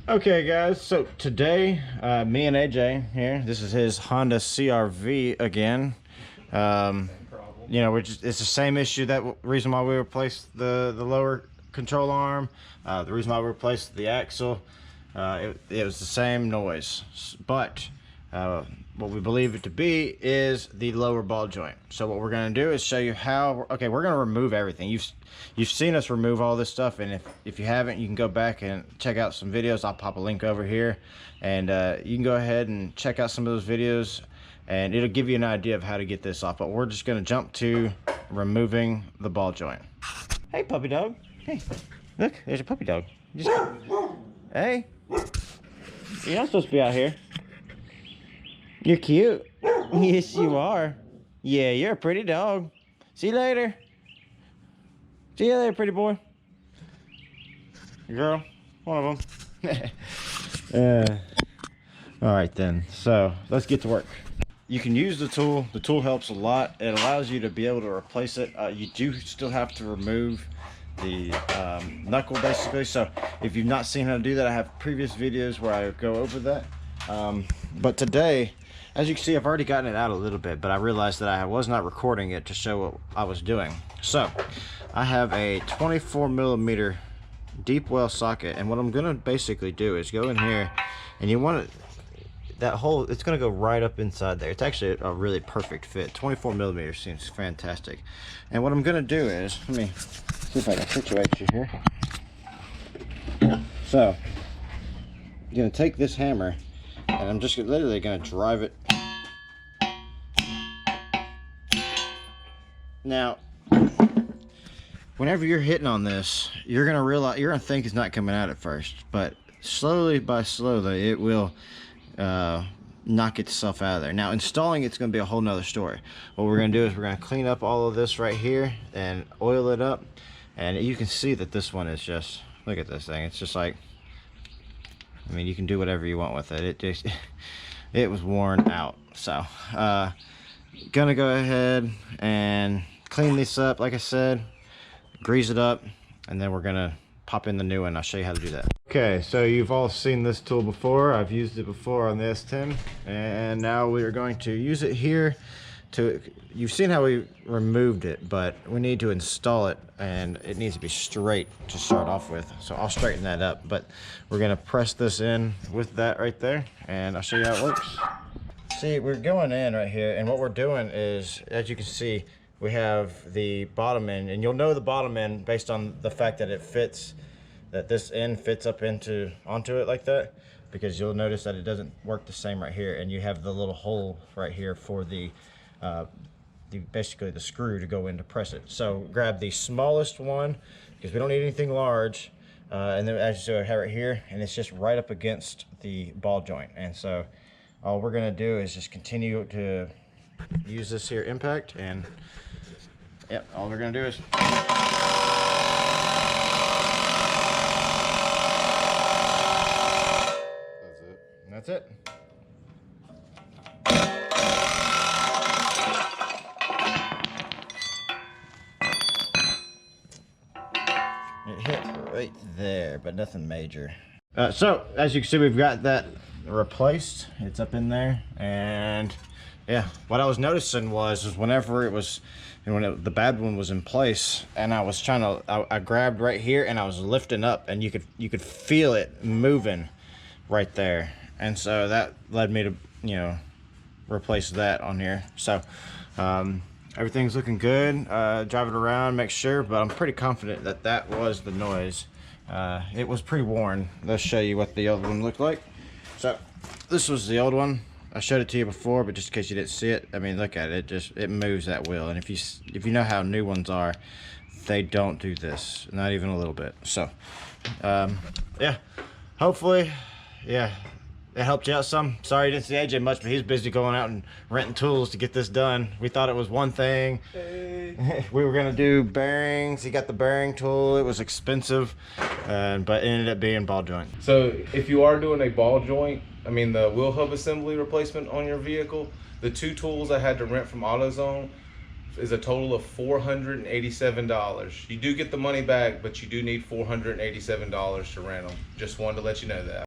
Okay guys, so today me and AJ here, this is his Honda CR-V again. You know, it's the same issue, that reason why we replaced the lower control arm, the reason why we replaced the axle. It was the same noise, but what we believe it to be is the lower ball joint. So what we're going to do is show you how. Okay, we're going to remove everything. You've seen us remove all this stuff, and if you haven't, you can go back and check out some videos. I'll pop a link over here, and you can go ahead and check out some of those videos, and it'll give you an idea of how to get this off. But we're just going to jump to removing the ball joint. Hey puppy dog, hey, look, there's a puppy dog. Hey, you're not supposed to be out here. You're cute. Yes, you are. Yeah, you're a pretty dog. See you later. See you later, pretty boy. Girl, one of them. All right then, so let's get to work. You can use the tool. The tool helps a lot. It allows you to be able to replace it. You do still have to remove the knuckle, basically. So if you've not seen how to do that, I have previous videos where I go over that. But today, as you can see, I've already gotten it out a little bit, but I realized that I was not recording it to show what I was doing. So I have a 24mm deep well socket, and what I'm gonna basically do is go in here, and you want it, that hole, it's gonna go right up inside there. It's actually a really perfect fit. 24mm seems fantastic. And what I'm gonna do is, let me see if I can situate you here. So I'm gonna take this hammer, and I'm just literally gonna drive it. Now, whenever you're hitting on this, you're gonna realize, you're gonna think it's not coming out at first, but slowly by slowly it will knock itself out of there. Now installing it's gonna be a whole nother story. What we're gonna do is we're gonna clean up all of this right here and oil it up, and you can see that this one is just, look at this thing, it's just like, I mean, you can do whatever you want with it. It just, it was worn out. So gonna go ahead and clean this up, like I said, grease it up, and then we're gonna pop in the new one. I'll show you how to do that. Okay, so you've all seen this tool before. I've used it before on the S10, and now we are going to use it here to, you've seen how we removed it, but we need to install it, and it needs to be straight to start off with. So I'll straighten that up, but we're gonna press this in with that right there, and I'll show you how it works. See, we're going in right here, and what we're doing is, as you can see, we have the bottom end, and you'll know the bottom end based on the fact that it fits, that this end fits up onto it like that, because you'll notice that it doesn't work the same right here, and you have the little hole right here for the basically the screw to go in to press it. So grab the smallest one, because we don't need anything large, and then as you have right here, and it's just right up against the ball joint. And so all we're gonna do is just continue to use this here impact, and yep, all we're gonna do is that's it. It hit right there, but nothing major. So as you can see, we've got that replaced. It's up in there, and yeah, what I was noticing was whenever it was, the bad one was in place, and I was trying to, I grabbed right here, and I was lifting up, and you could feel it moving right there, and so that led me to, you know, replace that on here. So everything's looking good. Drive it around, make sure, but I'm pretty confident that that was the noise. It was pretty worn. Let's show you what the other one looked like. So this was the old one. I showed it to you before, but just in case you didn't see it, I mean, look at it. It moves that wheel, and if you know how new ones are, they don't do this, not even a little bit. So yeah, hopefully, yeah, it helped you out some. Sorry you didn't see AJ much, but he's busy going out and renting tools to get this done. We thought it was one thing. Hey. We were gonna do bearings. He got the bearing tool. It was expensive, but it ended up being ball joint. So if you are doing a ball joint, the wheel hub assembly replacement on your vehicle, the 2 tools I had to rent from AutoZone is a total of $487. You do get the money back, but you do need $487 to rent them. Just wanted to let you know that.